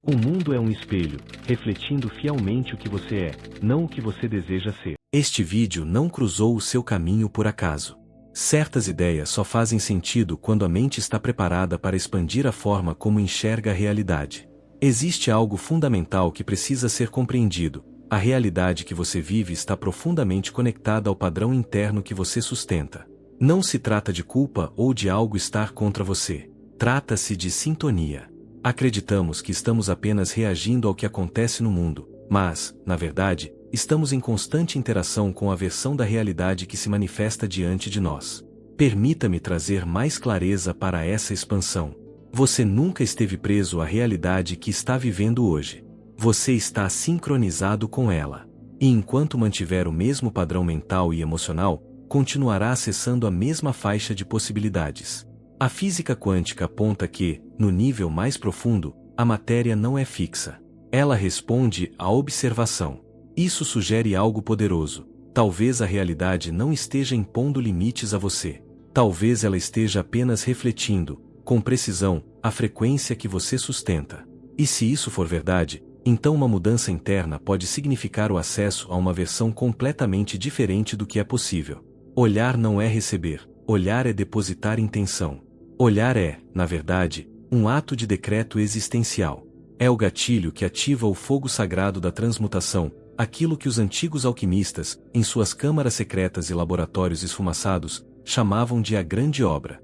O mundo é um espelho, refletindo fielmente o que você é, não o que você deseja ser. Este vídeo não cruzou o seu caminho por acaso. Certas ideias só fazem sentido quando a mente está preparada para expandir a forma como enxerga a realidade. Existe algo fundamental que precisa ser compreendido. A realidade que você vive está profundamente conectada ao padrão interno que você sustenta. Não se trata de culpa ou de algo estar contra você. Trata-se de sintonia. Acreditamos que estamos apenas reagindo ao que acontece no mundo, mas, na verdade, estamos em constante interação com a versão da realidade que se manifesta diante de nós. Permita-me trazer mais clareza para essa expansão. Você nunca esteve preso à realidade que está vivendo hoje. Você está sincronizado com ela. E enquanto mantiver o mesmo padrão mental e emocional, continuará acessando a mesma faixa de possibilidades. A física quântica aponta que, no nível mais profundo, a matéria não é fixa. Ela responde à observação. Isso sugere algo poderoso. Talvez a realidade não esteja impondo limites a você. Talvez ela esteja apenas refletindo, com precisão, a frequência que você sustenta. E se isso for verdade, então uma mudança interna pode significar o acesso a uma versão completamente diferente do que é possível. Olhar não é receber, olhar é depositar intenção. Olhar é, na verdade, um ato de decreto existencial. É o gatilho que ativa o fogo sagrado da transmutação, aquilo que os antigos alquimistas, em suas câmaras secretas e laboratórios esfumaçados, chamavam de a grande obra.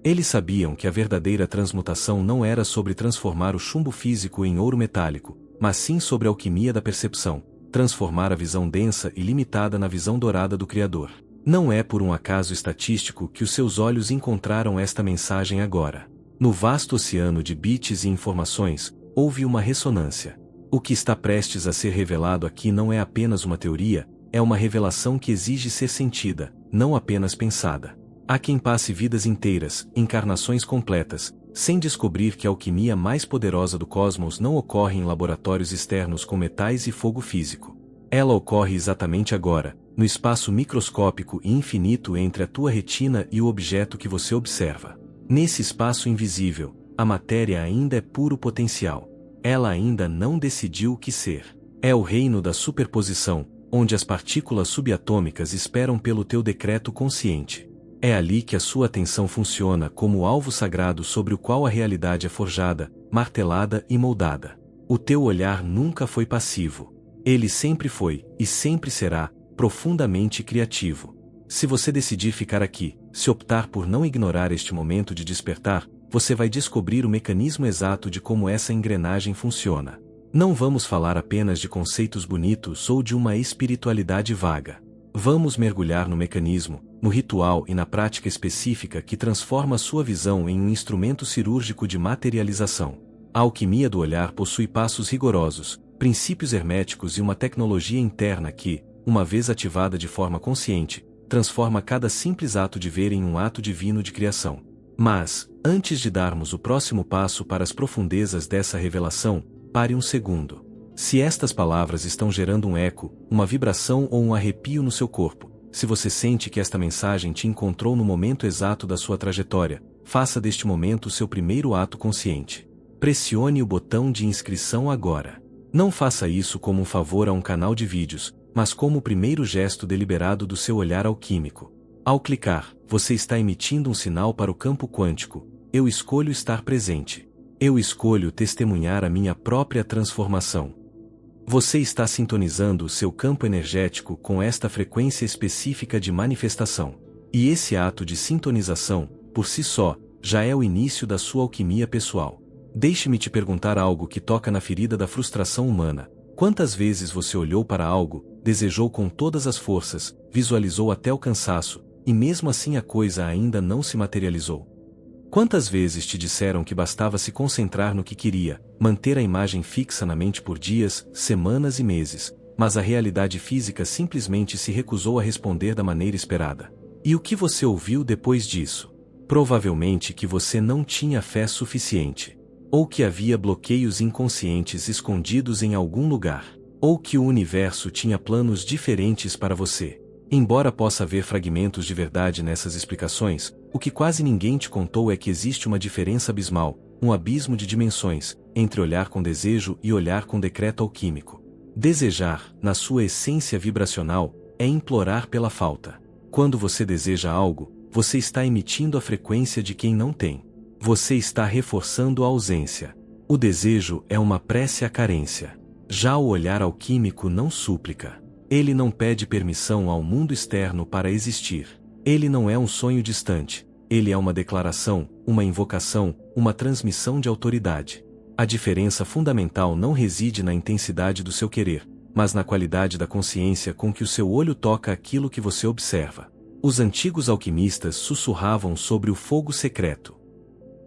Eles sabiam que a verdadeira transmutação não era sobre transformar o chumbo físico em ouro metálico, mas sim sobre a alquimia da percepção, transformar a visão densa e limitada na visão dourada do Criador. Não é por um acaso estatístico que os seus olhos encontraram esta mensagem agora. No vasto oceano de bits e informações, houve uma ressonância. O que está prestes a ser revelado aqui não é apenas uma teoria, é uma revelação que exige ser sentida, não apenas pensada. Há quem passe vidas inteiras, encarnações completas, sem descobrir que a alquimia mais poderosa do cosmos não ocorre em laboratórios externos com metais e fogo físico. Ela ocorre exatamente agora, no espaço microscópico e infinito entre a tua retina e o objeto que você observa. Nesse espaço invisível, a matéria ainda é puro potencial. Ela ainda não decidiu o que ser. É o reino da superposição, onde as partículas subatômicas esperam pelo teu decreto consciente. É ali que a sua atenção funciona como alvo sagrado sobre o qual a realidade é forjada, martelada e moldada. O teu olhar nunca foi passivo. Ele sempre foi, e sempre será, profundamente criativo. Se você decidir ficar aqui, se optar por não ignorar este momento de despertar, você vai descobrir o mecanismo exato de como essa engrenagem funciona. Não vamos falar apenas de conceitos bonitos ou de uma espiritualidade vaga. Vamos mergulhar no mecanismo, no ritual e na prática específica que transforma sua visão em um instrumento cirúrgico de materialização. A alquimia do olhar possui passos rigorosos, princípios herméticos e uma tecnologia interna que, uma vez ativada de forma consciente, transforma cada simples ato de ver em um ato divino de criação. Mas, antes de darmos o próximo passo para as profundezas dessa revelação, pare um segundo. Se estas palavras estão gerando um eco, uma vibração ou um arrepio no seu corpo, se você sente que esta mensagem te encontrou no momento exato da sua trajetória, faça deste momento o seu primeiro ato consciente. Pressione o botão de inscrição agora. Não faça isso como um favor a um canal de vídeos, mas como o primeiro gesto deliberado do seu olhar alquímico. Ao clicar, você está emitindo um sinal para o campo quântico: eu escolho estar presente. Eu escolho testemunhar a minha própria transformação. Você está sintonizando o seu campo energético com esta frequência específica de manifestação. E esse ato de sintonização, por si só, já é o início da sua alquimia pessoal. Deixe-me te perguntar algo que toca na ferida da frustração humana. Quantas vezes você olhou para algo, desejou com todas as forças, visualizou até o cansaço, e mesmo assim a coisa ainda não se materializou? Quantas vezes te disseram que bastava se concentrar no que queria, manter a imagem fixa na mente por dias, semanas e meses, mas a realidade física simplesmente se recusou a responder da maneira esperada? E o que você ouviu depois disso? Provavelmente que você não tinha fé suficiente. Ou que havia bloqueios inconscientes escondidos em algum lugar. Ou que o universo tinha planos diferentes para você. Embora possa haver fragmentos de verdade nessas explicações, o que quase ninguém te contou é que existe uma diferença abismal, um abismo de dimensões, entre olhar com desejo e olhar com decreto alquímico. Desejar, na sua essência vibracional, é implorar pela falta. Quando você deseja algo, você está emitindo a frequência de quem não tem. Você está reforçando a ausência. O desejo é uma prece à carência. Já o olhar alquímico não súplica. Ele não pede permissão ao mundo externo para existir. Ele não é um sonho distante. Ele é uma declaração, uma invocação, uma transmissão de autoridade. A diferença fundamental não reside na intensidade do seu querer, mas na qualidade da consciência com que o seu olho toca aquilo que você observa. Os antigos alquimistas sussurravam sobre o fogo secreto.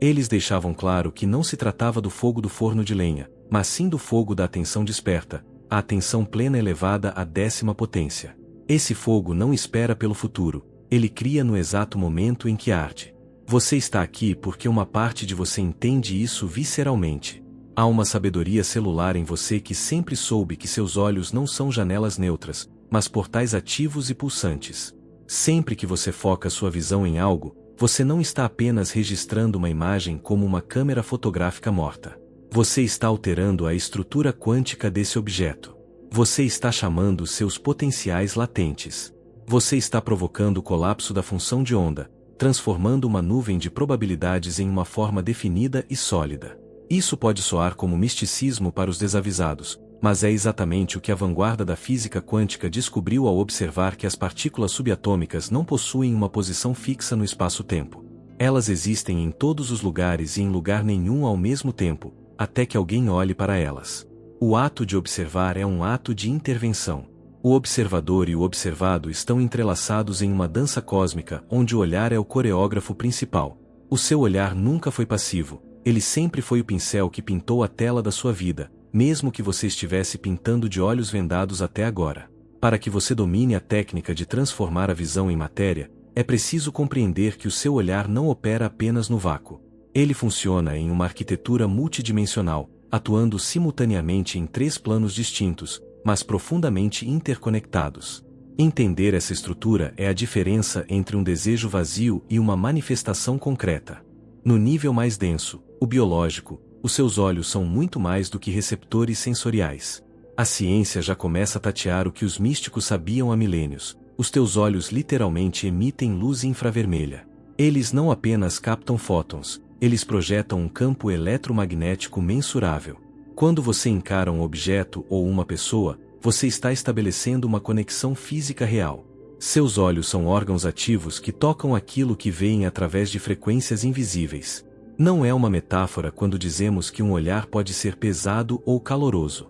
Eles deixavam claro que não se tratava do fogo do forno de lenha, mas sim do fogo da atenção desperta, a atenção plena elevada à 10ª potência. Esse fogo não espera pelo futuro, ele cria no exato momento em que arde. Você está aqui porque uma parte de você entende isso visceralmente. Há uma sabedoria celular em você que sempre soube que seus olhos não são janelas neutras, mas portais ativos e pulsantes. Sempre que você foca sua visão em algo, você não está apenas registrando uma imagem como uma câmera fotográfica morta. Você está alterando a estrutura quântica desse objeto. Você está chamando seus potenciais latentes. Você está provocando o colapso da função de onda, transformando uma nuvem de probabilidades em uma forma definida e sólida. Isso pode soar como misticismo para os desavisados, mas é exatamente o que a vanguarda da física quântica descobriu ao observar que as partículas subatômicas não possuem uma posição fixa no espaço-tempo. Elas existem em todos os lugares e em lugar nenhum ao mesmo tempo, até que alguém olhe para elas. O ato de observar é um ato de intervenção. O observador e o observado estão entrelaçados em uma dança cósmica onde o olhar é o coreógrafo principal. O seu olhar nunca foi passivo, ele sempre foi o pincel que pintou a tela da sua vida, mesmo que você estivesse pintando de olhos vendados até agora. Para que você domine a técnica de transformar a visão em matéria, é preciso compreender que o seu olhar não opera apenas no vácuo. Ele funciona em uma arquitetura multidimensional, atuando simultaneamente em 3 planos distintos, mas profundamente interconectados. Entender essa estrutura é a diferença entre um desejo vazio e uma manifestação concreta. No nível mais denso, o biológico, os seus olhos são muito mais do que receptores sensoriais. A ciência já começa a tatear o que os místicos sabiam há milênios. Os teus olhos literalmente emitem luz infravermelha. Eles não apenas captam fótons, eles projetam um campo eletromagnético mensurável. Quando você encara um objeto ou uma pessoa, você está estabelecendo uma conexão física real. Seus olhos são órgãos ativos que tocam aquilo que veem através de frequências invisíveis. Não é uma metáfora quando dizemos que um olhar pode ser pesado ou caloroso.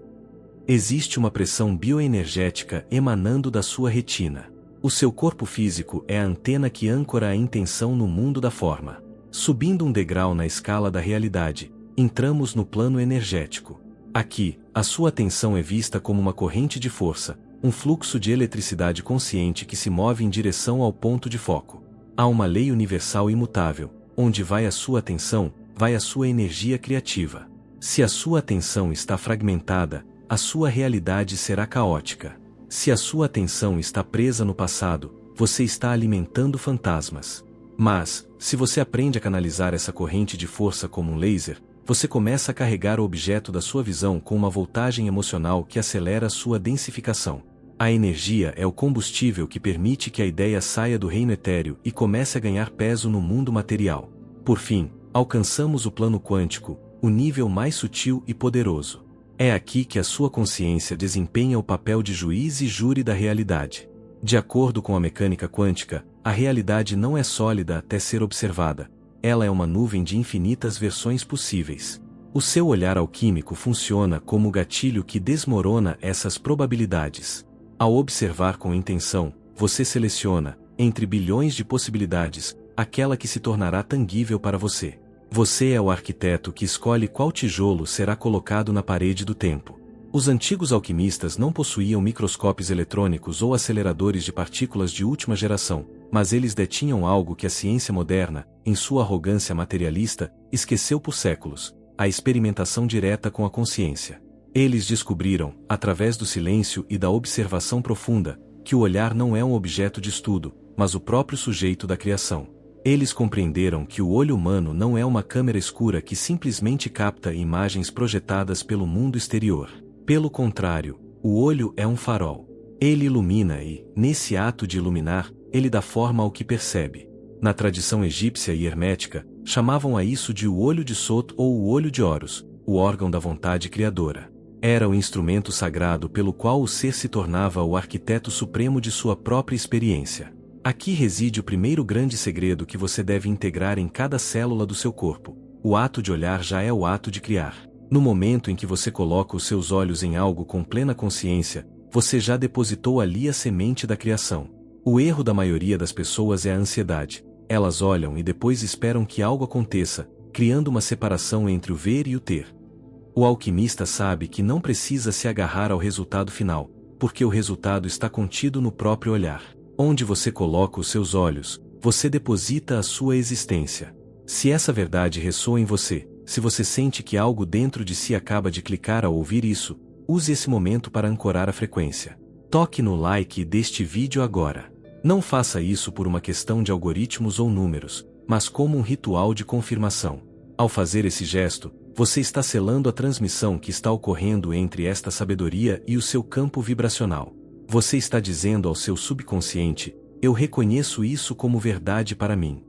Existe uma pressão bioenergética emanando da sua retina. O seu corpo físico é a antena que âncora a intenção no mundo da forma. Subindo um degrau na escala da realidade, entramos no plano energético. Aqui, a sua atenção é vista como uma corrente de força, um fluxo de eletricidade consciente que se move em direção ao ponto de foco. Há uma lei universal imutável. Onde vai a sua atenção, vai a sua energia criativa. Se a sua atenção está fragmentada, a sua realidade será caótica. Se a sua atenção está presa no passado, você está alimentando fantasmas. Mas, se você aprende a canalizar essa corrente de força como um laser, você começa a carregar o objeto da sua visão com uma voltagem emocional que acelera sua densificação. A energia é o combustível que permite que a ideia saia do reino etéreo e comece a ganhar peso no mundo material. Por fim, alcançamos o plano quântico, o nível mais sutil e poderoso. É aqui que a sua consciência desempenha o papel de juiz e júri da realidade. De acordo com a mecânica quântica, a realidade não é sólida até ser observada. Ela é uma nuvem de infinitas versões possíveis. O seu olhar alquímico funciona como o gatilho que desmorona essas probabilidades. Ao observar com intenção, você seleciona, entre bilhões de possibilidades, aquela que se tornará tangível para você. Você é o arquiteto que escolhe qual tijolo será colocado na parede do tempo. Os antigos alquimistas não possuíam microscópios eletrônicos ou aceleradores de partículas de última geração, mas eles detinham algo que a ciência moderna, em sua arrogância materialista, esqueceu por séculos: a experimentação direta com a consciência. Eles descobriram, através do silêncio e da observação profunda, que o olhar não é um objeto de estudo, mas o próprio sujeito da criação. Eles compreenderam que o olho humano não é uma câmera escura que simplesmente capta imagens projetadas pelo mundo exterior. Pelo contrário, o olho é um farol. Ele ilumina e, nesse ato de iluminar, ele dá forma ao que percebe. Na tradição egípcia e hermética, chamavam a isso de o olho de Sot ou o olho de Horus, o órgão da vontade criadora. Era o instrumento sagrado pelo qual o ser se tornava o arquiteto supremo de sua própria experiência. Aqui reside o primeiro grande segredo que você deve integrar em cada célula do seu corpo. O ato de olhar já é o ato de criar. No momento em que você coloca os seus olhos em algo com plena consciência, você já depositou ali a semente da criação. O erro da maioria das pessoas é a ansiedade. Elas olham e depois esperam que algo aconteça, criando uma separação entre o ver e o ter. O alquimista sabe que não precisa se agarrar ao resultado final, porque o resultado está contido no próprio olhar. Onde você coloca os seus olhos, você deposita a sua existência. Se essa verdade ressoa em você, se você sente que algo dentro de si acaba de clicar ao ouvir isso, use esse momento para ancorar a frequência. Toque no like deste vídeo agora. Não faça isso por uma questão de algoritmos ou números, mas como um ritual de confirmação. Ao fazer esse gesto, você está selando a transmissão que está ocorrendo entre esta sabedoria e o seu campo vibracional. Você está dizendo ao seu subconsciente: eu reconheço isso como verdade para mim.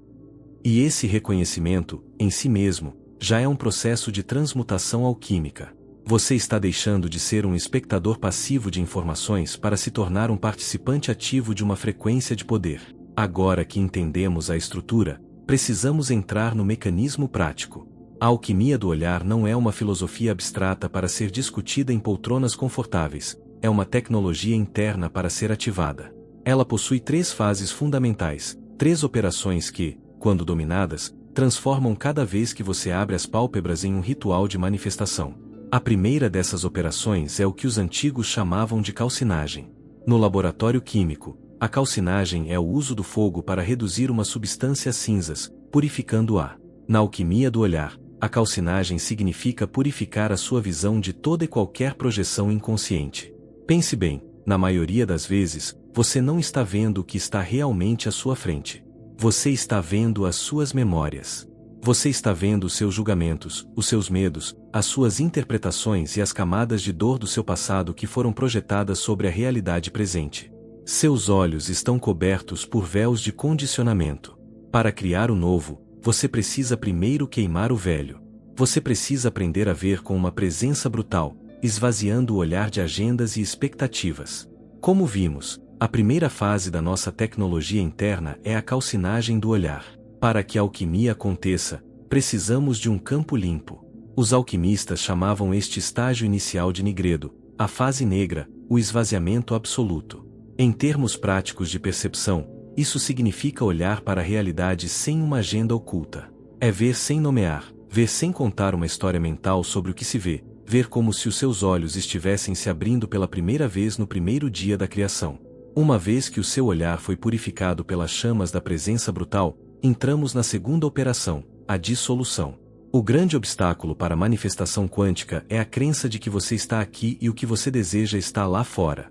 E esse reconhecimento, em si mesmo, já é um processo de transmutação alquímica. Você está deixando de ser um espectador passivo de informações para se tornar um participante ativo de uma frequência de poder. Agora que entendemos a estrutura, precisamos entrar no mecanismo prático. A alquimia do olhar não é uma filosofia abstrata para ser discutida em poltronas confortáveis, é uma tecnologia interna para ser ativada. Ela possui 3 fases fundamentais, 3 operações que, quando dominadas, transformam cada vez que você abre as pálpebras em um ritual de manifestação. A primeira dessas operações é o que os antigos chamavam de calcinagem. No laboratório químico, a calcinagem é o uso do fogo para reduzir uma substância a cinzas, purificando-a. Na alquimia do olhar, a calcinagem significa purificar a sua visão de toda e qualquer projeção inconsciente. Pense bem, na maioria das vezes, você não está vendo o que está realmente à sua frente. Você está vendo as suas memórias. Você está vendo os seus julgamentos, os seus medos, as suas interpretações e as camadas de dor do seu passado que foram projetadas sobre a realidade presente. Seus olhos estão cobertos por véus de condicionamento. Para criar o novo, você precisa primeiro queimar o velho. Você precisa aprender a ver com uma presença brutal, esvaziando o olhar de agendas e expectativas. Como vimos, a primeira fase da nossa tecnologia interna é a calcinagem do olhar. Para que a alquimia aconteça, precisamos de um campo limpo. Os alquimistas chamavam este estágio inicial de nigredo, a fase negra, o esvaziamento absoluto. Em termos práticos de percepção, isso significa olhar para a realidade sem uma agenda oculta. É ver sem nomear, ver sem contar uma história mental sobre o que se vê, ver como se os seus olhos estivessem se abrindo pela primeira vez no primeiro dia da criação. Uma vez que o seu olhar foi purificado pelas chamas da presença brutal, entramos na segunda operação, a dissolução. O grande obstáculo para a manifestação quântica é a crença de que você está aqui e o que você deseja está lá fora.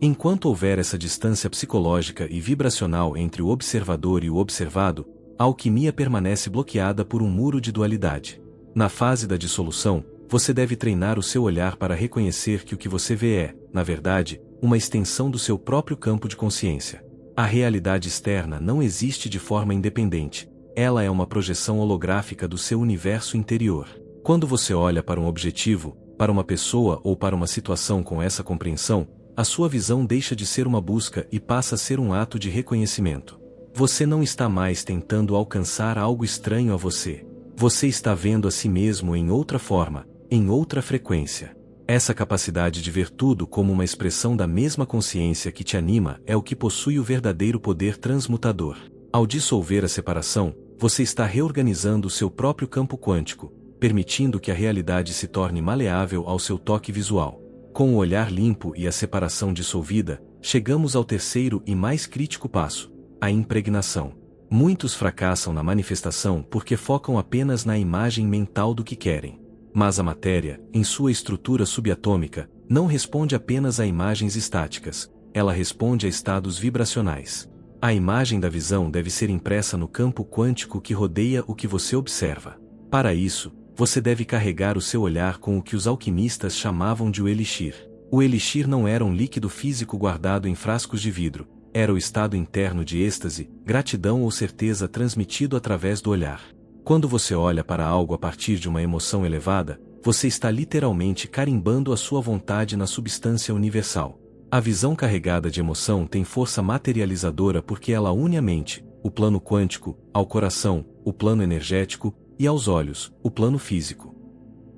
Enquanto houver essa distância psicológica e vibracional entre o observador e o observado, a alquimia permanece bloqueada por um muro de dualidade. Na fase da dissolução, você deve treinar o seu olhar para reconhecer que o que você vê é, na verdade, uma extensão do seu próprio campo de consciência. A realidade externa não existe de forma independente, ela é uma projeção holográfica do seu universo interior. Quando você olha para um objetivo, para uma pessoa ou para uma situação com essa compreensão, a sua visão deixa de ser uma busca e passa a ser um ato de reconhecimento. Você não está mais tentando alcançar algo estranho a você. Você está vendo a si mesmo em outra forma, em outra frequência. Essa capacidade de ver tudo como uma expressão da mesma consciência que te anima é o que possui o verdadeiro poder transmutador. Ao dissolver a separação, você está reorganizando o seu próprio campo quântico, permitindo que a realidade se torne maleável ao seu toque visual. Com o olhar limpo e a separação dissolvida, chegamos ao terceiro e mais crítico passo, a impregnação. Muitos fracassam na manifestação porque focam apenas na imagem mental do que querem. Mas a matéria, em sua estrutura subatômica, não responde apenas a imagens estáticas, ela responde a estados vibracionais. A imagem da visão deve ser impressa no campo quântico que rodeia o que você observa. Para isso, você deve carregar o seu olhar com o que os alquimistas chamavam de o elixir. O elixir não era um líquido físico guardado em frascos de vidro, era o estado interno de êxtase, gratidão ou certeza transmitido através do olhar. Quando você olha para algo a partir de uma emoção elevada, você está literalmente carimbando a sua vontade na substância universal. A visão carregada de emoção tem força materializadora porque ela une a mente, o plano quântico, ao coração, o plano energético, e aos olhos, o plano físico.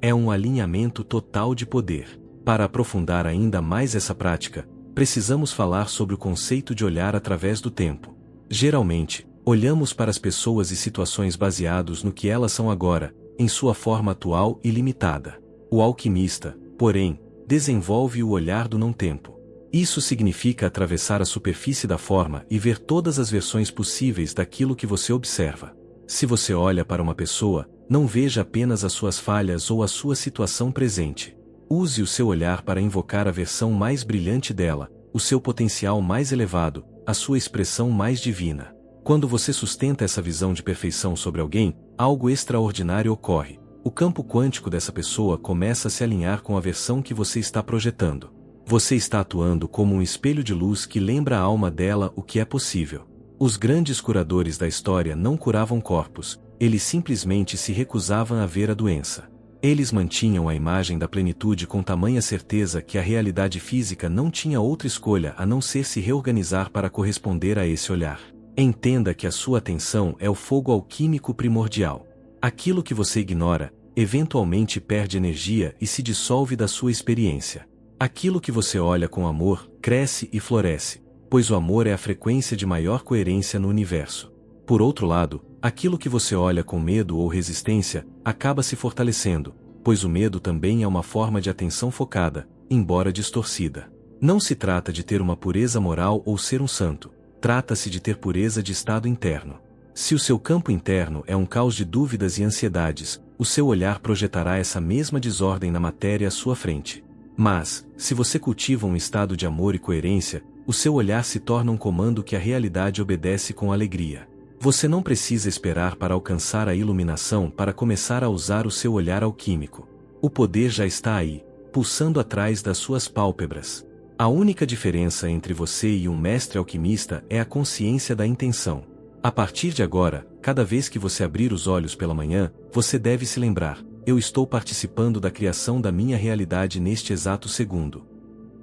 É um alinhamento total de poder. Para aprofundar ainda mais essa prática, precisamos falar sobre o conceito de olhar através do tempo. Geralmente, olhamos para as pessoas e situações baseados no que elas são agora, em sua forma atual e limitada. O alquimista, porém, desenvolve o olhar do não-tempo. Isso significa atravessar a superfície da forma e ver todas as versões possíveis daquilo que você observa. Se você olha para uma pessoa, não veja apenas as suas falhas ou a sua situação presente. Use o seu olhar para invocar a versão mais brilhante dela, o seu potencial mais elevado, a sua expressão mais divina. Quando você sustenta essa visão de perfeição sobre alguém, algo extraordinário ocorre. O campo quântico dessa pessoa começa a se alinhar com a versão que você está projetando. Você está atuando como um espelho de luz que lembra a alma dela o que é possível. Os grandes curadores da história não curavam corpos, eles simplesmente se recusavam a ver a doença. Eles mantinham a imagem da plenitude com tamanha certeza que a realidade física não tinha outra escolha a não ser se reorganizar para corresponder a esse olhar. Entenda que a sua atenção é o fogo alquímico primordial. Aquilo que você ignora, eventualmente perde energia e se dissolve da sua experiência. Aquilo que você olha com amor, cresce e floresce, pois o amor é a frequência de maior coerência no universo. Por outro lado, aquilo que você olha com medo ou resistência, acaba se fortalecendo, pois o medo também é uma forma de atenção focada, embora distorcida. Não se trata de ter uma pureza moral ou ser um santo, trata-se de ter pureza de estado interno. Se o seu campo interno é um caos de dúvidas e ansiedades, o seu olhar projetará essa mesma desordem na matéria à sua frente. Mas, se você cultiva um estado de amor e coerência, o seu olhar se torna um comando que a realidade obedece com alegria. Você não precisa esperar para alcançar a iluminação para começar a usar o seu olhar alquímico. O poder já está aí, pulsando atrás das suas pálpebras. A única diferença entre você e um mestre alquimista é a consciência da intenção. A partir de agora, cada vez que você abrir os olhos pela manhã, você deve se lembrar: eu estou participando da criação da minha realidade neste exato segundo.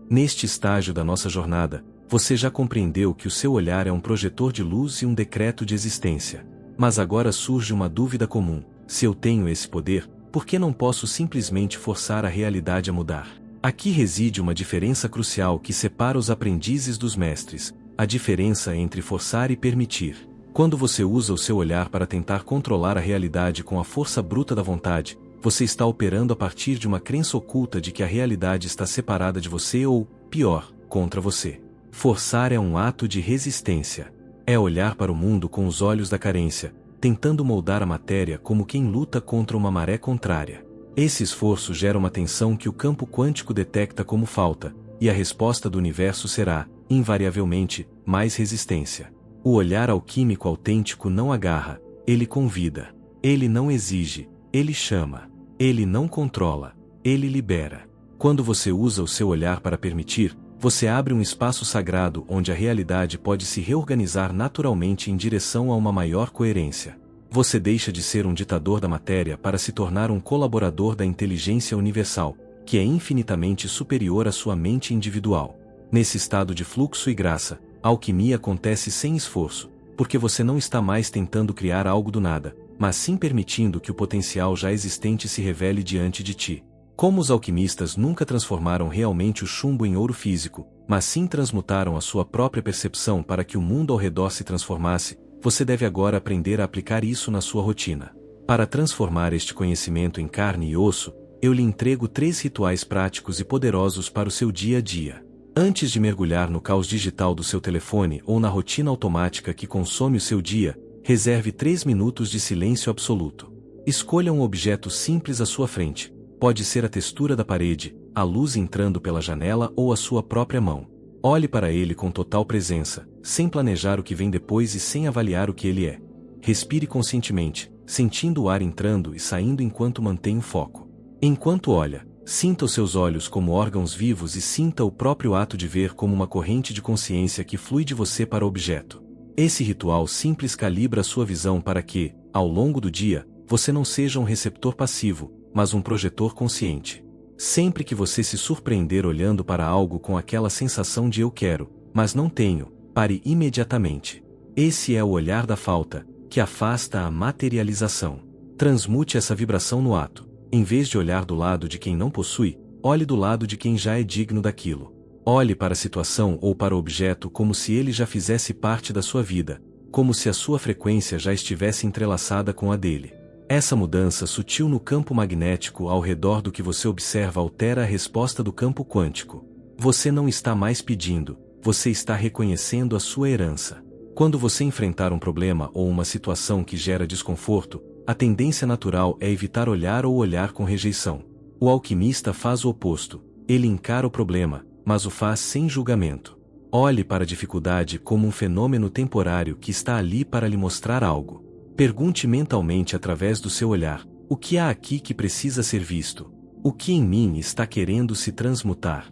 Neste estágio da nossa jornada, você já compreendeu que o seu olhar é um projetor de luz e um decreto de existência. Mas agora surge uma dúvida comum: se eu tenho esse poder, por que não posso simplesmente forçar a realidade a mudar? Aqui reside uma diferença crucial que separa os aprendizes dos mestres: a diferença entre forçar e permitir. Quando você usa o seu olhar para tentar controlar a realidade com a força bruta da vontade, você está operando a partir de uma crença oculta de que a realidade está separada de você ou, pior, contra você. Forçar é um ato de resistência. É olhar para o mundo com os olhos da carência, tentando moldar a matéria como quem luta contra uma maré contrária. Esse esforço gera uma tensão que o campo quântico detecta como falta, e a resposta do universo será, invariavelmente, mais resistência. O olhar alquímico autêntico não agarra, ele convida. Ele não exige, ele chama. Ele não controla, ele libera. Quando você usa o seu olhar para permitir, você abre um espaço sagrado onde a realidade pode se reorganizar naturalmente em direção a uma maior coerência. Você deixa de ser um ditador da matéria para se tornar um colaborador da inteligência universal, que é infinitamente superior à sua mente individual. Nesse estado de fluxo e graça, a alquimia acontece sem esforço, porque você não está mais tentando criar algo do nada, mas sim permitindo que o potencial já existente se revele diante de ti. Como os alquimistas nunca transformaram realmente o chumbo em ouro físico, mas sim transmutaram a sua própria percepção para que o mundo ao redor se transformasse, você deve agora aprender a aplicar isso na sua rotina. Para transformar este conhecimento em carne e osso, eu lhe entrego 3 rituais práticos e poderosos para o seu dia a dia. Antes de mergulhar no caos digital do seu telefone ou na rotina automática que consome o seu dia, reserve 3 minutos de silêncio absoluto. Escolha um objeto simples à sua frente. Pode ser a textura da parede, a luz entrando pela janela ou a sua própria mão. Olhe para ele com total presença, sem planejar o que vem depois e sem avaliar o que ele é. Respire conscientemente, sentindo o ar entrando e saindo enquanto mantém o foco. Enquanto olha, sinta os seus olhos como órgãos vivos e sinta o próprio ato de ver como uma corrente de consciência que flui de você para o objeto. Esse ritual simples calibra sua visão para que, ao longo do dia, você não seja um receptor passivo, mas um projetor consciente. Sempre que você se surpreender olhando para algo com aquela sensação de eu quero, mas não tenho, pare imediatamente. Esse é o olhar da falta, que afasta a materialização. Transmute essa vibração no ato. Em vez de olhar do lado de quem não possui, olhe do lado de quem já é digno daquilo. Olhe para a situação ou para o objeto como se ele já fizesse parte da sua vida, como se a sua frequência já estivesse entrelaçada com a dele. Essa mudança sutil no campo magnético ao redor do que você observa altera a resposta do campo quântico. Você não está mais pedindo, você está reconhecendo a sua herança. Quando você enfrentar um problema ou uma situação que gera desconforto, a tendência natural é evitar olhar ou olhar com rejeição. O alquimista faz o oposto, ele encara o problema, mas o faz sem julgamento. Olhe para a dificuldade como um fenômeno temporário que está ali para lhe mostrar algo. Pergunte mentalmente através do seu olhar, o que há aqui que precisa ser visto? O que em mim está querendo se transmutar?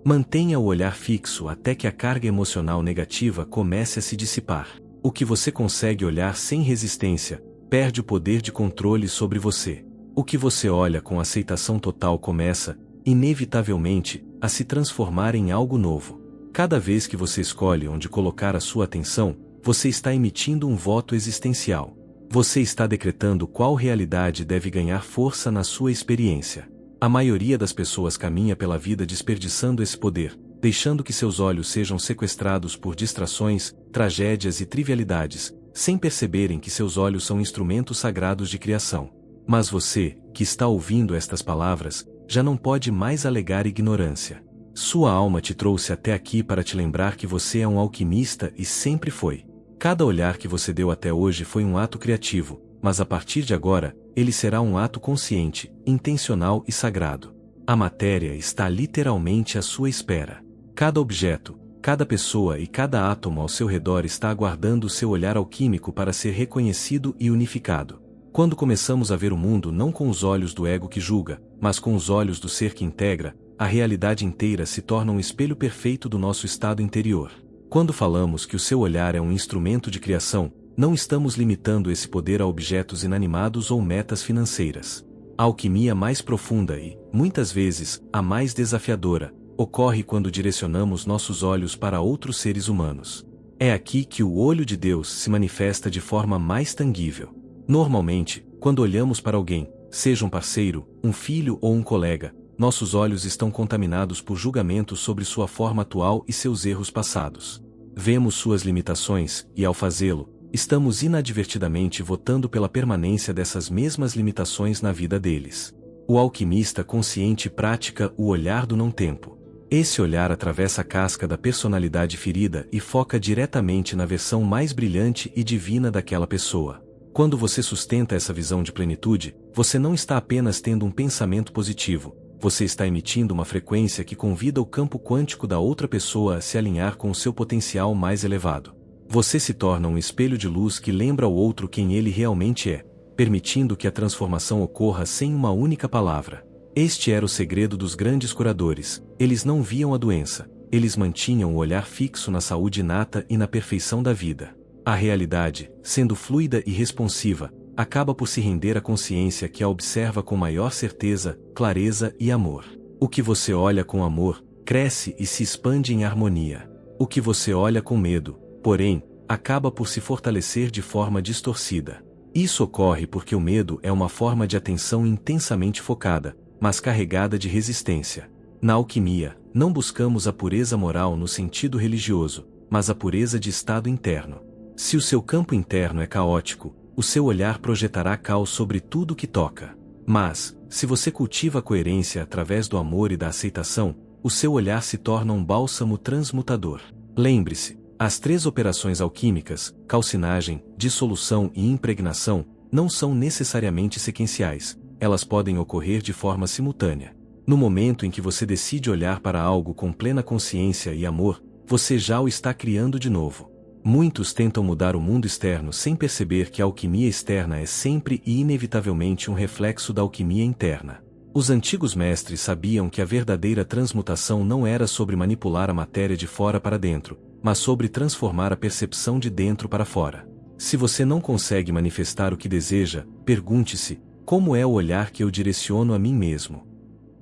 Mantenha o olhar fixo até que a carga emocional negativa comece a se dissipar. O que você consegue olhar sem resistência, perde o poder de controle sobre você. O que você olha com aceitação total começa, inevitavelmente, a se transformar em algo novo. Cada vez que você escolhe onde colocar a sua atenção, você está emitindo um voto existencial. Você está decretando qual realidade deve ganhar força na sua experiência. A maioria das pessoas caminha pela vida desperdiçando esse poder, deixando que seus olhos sejam sequestrados por distrações, tragédias e trivialidades, sem perceberem que seus olhos são instrumentos sagrados de criação. Mas você, que está ouvindo estas palavras, já não pode mais alegar ignorância. Sua alma te trouxe até aqui para te lembrar que você é um alquimista e sempre foi. Cada olhar que você deu até hoje foi um ato criativo, mas a partir de agora, ele será um ato consciente, intencional e sagrado. A matéria está literalmente à sua espera. Cada objeto, cada pessoa e cada átomo ao seu redor está aguardando o seu olhar alquímico para ser reconhecido e unificado. Quando começamos a ver o mundo não com os olhos do ego que julga, mas com os olhos do ser que integra, a realidade inteira se torna um espelho perfeito do nosso estado interior. Quando falamos que o seu olhar é um instrumento de criação, não estamos limitando esse poder a objetos inanimados ou metas financeiras. A alquimia mais profunda e, muitas vezes, a mais desafiadora, ocorre quando direcionamos nossos olhos para outros seres humanos. É aqui que o olho de Deus se manifesta de forma mais tangível. Normalmente, quando olhamos para alguém, seja um parceiro, um filho ou um colega, nossos olhos estão contaminados por julgamentos sobre sua forma atual e seus erros passados. Vemos suas limitações, e ao fazê-lo, estamos inadvertidamente votando pela permanência dessas mesmas limitações na vida deles. O alquimista consciente pratica o olhar do não-tempo. Esse olhar atravessa a casca da personalidade ferida e foca diretamente na versão mais brilhante e divina daquela pessoa. Quando você sustenta essa visão de plenitude, você não está apenas tendo um pensamento positivo, você está emitindo uma frequência que convida o campo quântico da outra pessoa a se alinhar com o seu potencial mais elevado. Você se torna um espelho de luz que lembra ao outro quem ele realmente é, permitindo que a transformação ocorra sem uma única palavra. Este era o segredo dos grandes curadores, eles não viam a doença, eles mantinham o olhar fixo na saúde inata e na perfeição da vida. A realidade, sendo fluida e responsiva, acaba por se render à consciência que a observa com maior certeza, clareza e amor. O que você olha com amor, cresce e se expande em harmonia. O que você olha com medo, porém, acaba por se fortalecer de forma distorcida. Isso ocorre porque o medo é uma forma de atenção intensamente focada, mas carregada de resistência. Na alquimia, não buscamos a pureza moral no sentido religioso, mas a pureza de estado interno. Se o seu campo interno é caótico, o seu olhar projetará caos sobre tudo que toca. Mas, se você cultiva a coerência através do amor e da aceitação, o seu olhar se torna um bálsamo transmutador. Lembre-se, as 3 operações alquímicas, calcinagem, dissolução e impregnação, não são necessariamente sequenciais, elas podem ocorrer de forma simultânea. No momento em que você decide olhar para algo com plena consciência e amor, você já o está criando de novo. Muitos tentam mudar o mundo externo sem perceber que a alquimia externa é sempre e inevitavelmente um reflexo da alquimia interna. Os antigos mestres sabiam que a verdadeira transmutação não era sobre manipular a matéria de fora para dentro, mas sobre transformar a percepção de dentro para fora. Se você não consegue manifestar o que deseja, pergunte-se: como é o olhar que eu direciono a mim mesmo?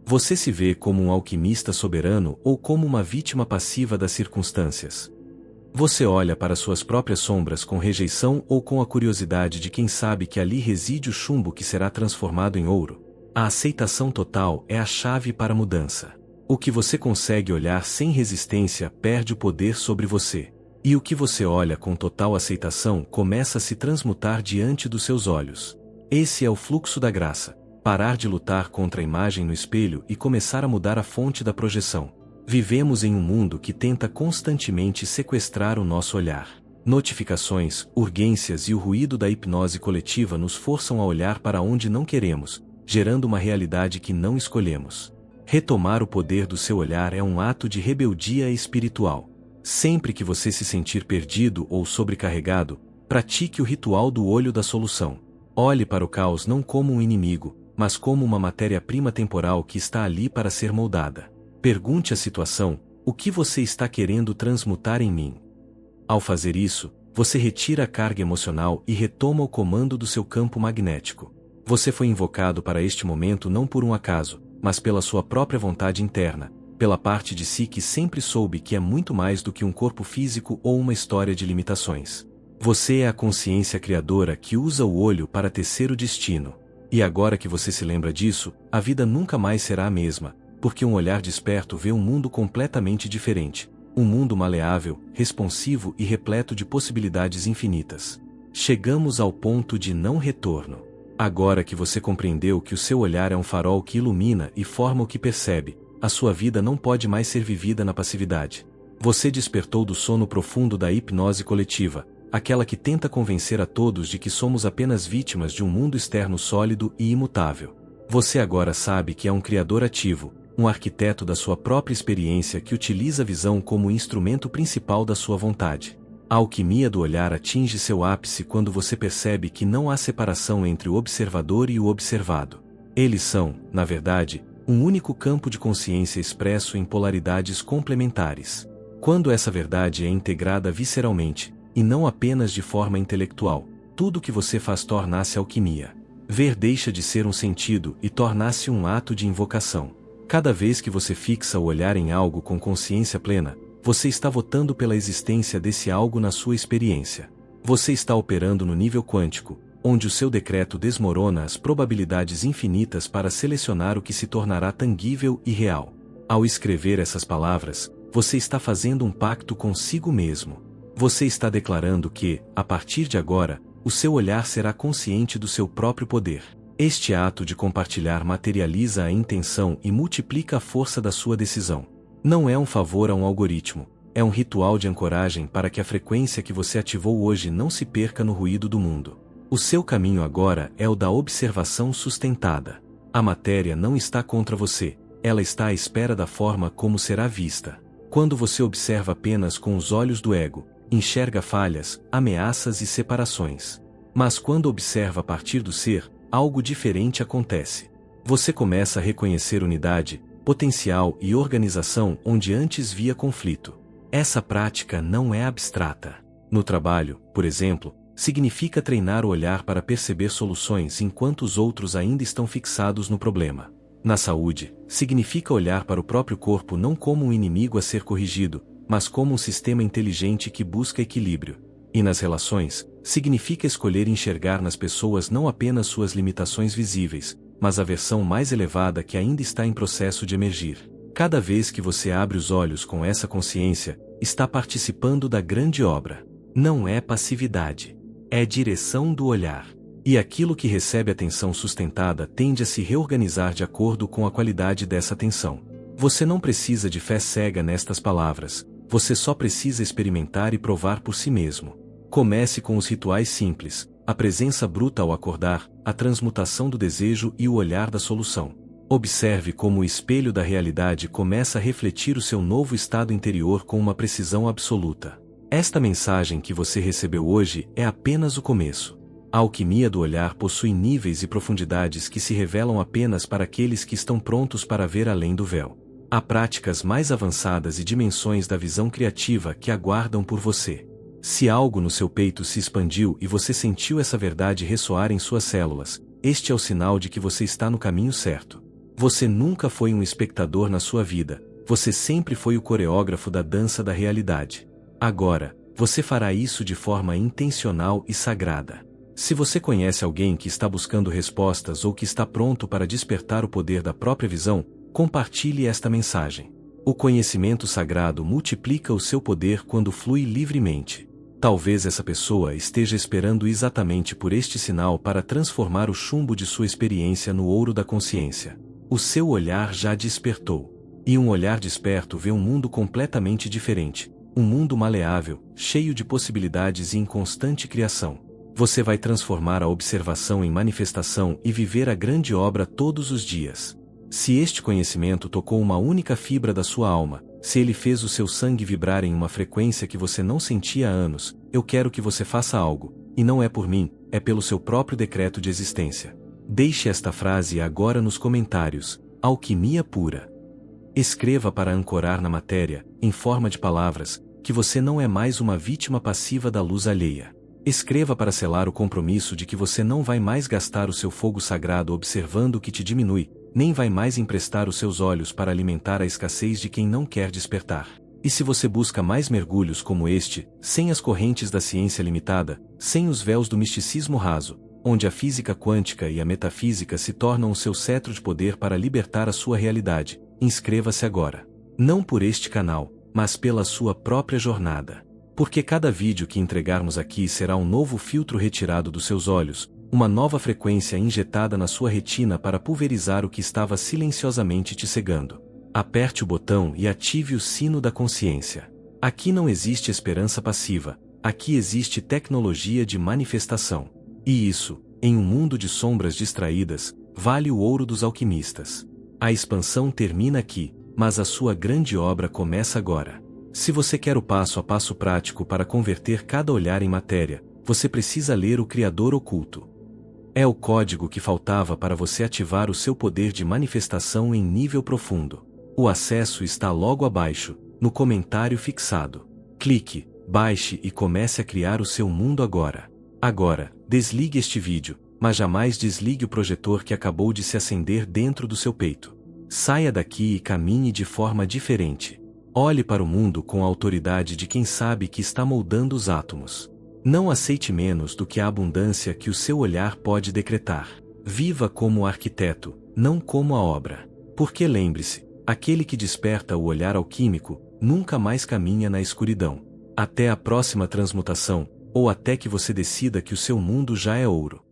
Você se vê como um alquimista soberano ou como uma vítima passiva das circunstâncias? Você olha para suas próprias sombras com rejeição ou com a curiosidade de quem sabe que ali reside o chumbo que será transformado em ouro? A aceitação total é a chave para a mudança. O que você consegue olhar sem resistência perde o poder sobre você. E o que você olha com total aceitação começa a se transmutar diante dos seus olhos. Esse é o fluxo da graça. Parar de lutar contra a imagem no espelho e começar a mudar a fonte da projeção. Vivemos em um mundo que tenta constantemente sequestrar o nosso olhar. Notificações, urgências e o ruído da hipnose coletiva nos forçam a olhar para onde não queremos, gerando uma realidade que não escolhemos. Retomar o poder do seu olhar é um ato de rebeldia espiritual. Sempre que você se sentir perdido ou sobrecarregado, pratique o ritual do olho da solução. Olhe para o caos não como um inimigo, mas como uma matéria-prima temporal que está ali para ser moldada. Pergunte à situação: o que você está querendo transmutar em mim? Ao fazer isso, você retira a carga emocional e retoma o comando do seu campo magnético. Você foi invocado para este momento não por um acaso, mas pela sua própria vontade interna, pela parte de si que sempre soube que é muito mais do que um corpo físico ou uma história de limitações. Você é a consciência criadora que usa o olho para tecer o destino. E agora que você se lembra disso, a vida nunca mais será a mesma, porque um olhar desperto vê um mundo completamente diferente. Um mundo maleável, responsivo e repleto de possibilidades infinitas. Chegamos ao ponto de não retorno. Agora que você compreendeu que o seu olhar é um farol que ilumina e forma o que percebe, a sua vida não pode mais ser vivida na passividade. Você despertou do sono profundo da hipnose coletiva, aquela que tenta convencer a todos de que somos apenas vítimas de um mundo externo sólido e imutável. Você agora sabe que é um criador ativo, um arquiteto da sua própria experiência que utiliza a visão como instrumento principal da sua vontade. A alquimia do olhar atinge seu ápice quando você percebe que não há separação entre o observador e o observado. Eles são, na verdade, um único campo de consciência expresso em polaridades complementares. Quando essa verdade é integrada visceralmente, e não apenas de forma intelectual, tudo o que você faz torna-se alquimia. Ver deixa de ser um sentido e torna-se um ato de invocação. Cada vez que você fixa o olhar em algo com consciência plena, você está votando pela existência desse algo na sua experiência. Você está operando no nível quântico, onde o seu decreto desmorona as probabilidades infinitas para selecionar o que se tornará tangível e real. Ao escrever essas palavras, você está fazendo um pacto consigo mesmo. Você está declarando que, a partir de agora, o seu olhar será consciente do seu próprio poder. Este ato de compartilhar materializa a intenção e multiplica a força da sua decisão. Não é um favor a um algoritmo, é um ritual de ancoragem para que a frequência que você ativou hoje não se perca no ruído do mundo. O seu caminho agora é o da observação sustentada. A matéria não está contra você, ela está à espera da forma como será vista. Quando você observa apenas com os olhos do ego, enxerga falhas, ameaças e separações. Mas quando observa a partir do ser, algo diferente acontece. Você começa a reconhecer unidade, potencial e organização onde antes via conflito. Essa prática não é abstrata. No trabalho, por exemplo, significa treinar o olhar para perceber soluções enquanto os outros ainda estão fixados no problema. Na saúde, significa olhar para o próprio corpo não como um inimigo a ser corrigido, mas como um sistema inteligente que busca equilíbrio. E nas relações, significa escolher enxergar nas pessoas não apenas suas limitações visíveis, mas a versão mais elevada que ainda está em processo de emergir. Cada vez que você abre os olhos com essa consciência, está participando da grande obra. Não é passividade. É direção do olhar. E aquilo que recebe atenção sustentada tende a se reorganizar de acordo com a qualidade dessa atenção. Você não precisa de fé cega nestas palavras, você só precisa experimentar e provar por si mesmo. Comece com os rituais simples, a presença bruta ao acordar, a transmutação do desejo e o olhar da solução. Observe como o espelho da realidade começa a refletir o seu novo estado interior com uma precisão absoluta. Esta mensagem que você recebeu hoje é apenas o começo. A alquimia do olhar possui níveis e profundidades que se revelam apenas para aqueles que estão prontos para ver além do véu. Há práticas mais avançadas e dimensões da visão criativa que aguardam por você. Se algo no seu peito se expandiu e você sentiu essa verdade ressoar em suas células, este é o sinal de que você está no caminho certo. Você nunca foi um espectador na sua vida, você sempre foi o coreógrafo da dança da realidade. Agora, você fará isso de forma intencional e sagrada. Se você conhece alguém que está buscando respostas ou que está pronto para despertar o poder da própria visão, compartilhe esta mensagem. O conhecimento sagrado multiplica o seu poder quando flui livremente. Talvez essa pessoa esteja esperando exatamente por este sinal para transformar o chumbo de sua experiência no ouro da consciência. O seu olhar já despertou. E um olhar desperto vê um mundo completamente diferente. Um mundo maleável, cheio de possibilidades e em constante criação. Você vai transformar a observação em manifestação e viver a grande obra todos os dias. Se este conhecimento tocou uma única fibra da sua alma, se ele fez o seu sangue vibrar em uma frequência que você não sentia há anos, eu quero que você faça algo, e não é por mim, é pelo seu próprio decreto de existência. Deixe esta frase agora nos comentários: alquimia pura. Escreva para ancorar na matéria, em forma de palavras, que você não é mais uma vítima passiva da luz alheia. Escreva para selar o compromisso de que você não vai mais gastar o seu fogo sagrado observando o que te diminui, nem vai mais emprestar os seus olhos para alimentar a escassez de quem não quer despertar. E se você busca mais mergulhos como este, sem as correntes da ciência limitada, sem os véus do misticismo raso, onde a física quântica e a metafísica se tornam o seu cetro de poder para libertar a sua realidade, inscreva-se agora. Não por este canal, mas pela sua própria jornada. Porque cada vídeo que entregarmos aqui será um novo filtro retirado dos seus olhos, uma nova frequência injetada na sua retina para pulverizar o que estava silenciosamente te cegando. Aperte o botão e ative o sino da consciência. Aqui não existe esperança passiva, aqui existe tecnologia de manifestação. E isso, em um mundo de sombras distraídas, vale o ouro dos alquimistas. A expansão termina aqui, mas a sua grande obra começa agora. Se você quer o passo a passo prático para converter cada olhar em matéria, você precisa ler o Criador Oculto. É o código que faltava para você ativar o seu poder de manifestação em nível profundo. O acesso está logo abaixo, no comentário fixado. Clique, baixe e comece a criar o seu mundo agora. Agora, desligue este vídeo, mas jamais desligue o projetor que acabou de se acender dentro do seu peito. Saia daqui e caminhe de forma diferente. Olhe para o mundo com a autoridade de quem sabe que está moldando os átomos. Não aceite menos do que a abundância que o seu olhar pode decretar. Viva como arquiteto, não como a obra. Porque lembre-se, aquele que desperta o olhar alquímico, nunca mais caminha na escuridão. Até a próxima transmutação, ou até que você decida que o seu mundo já é ouro.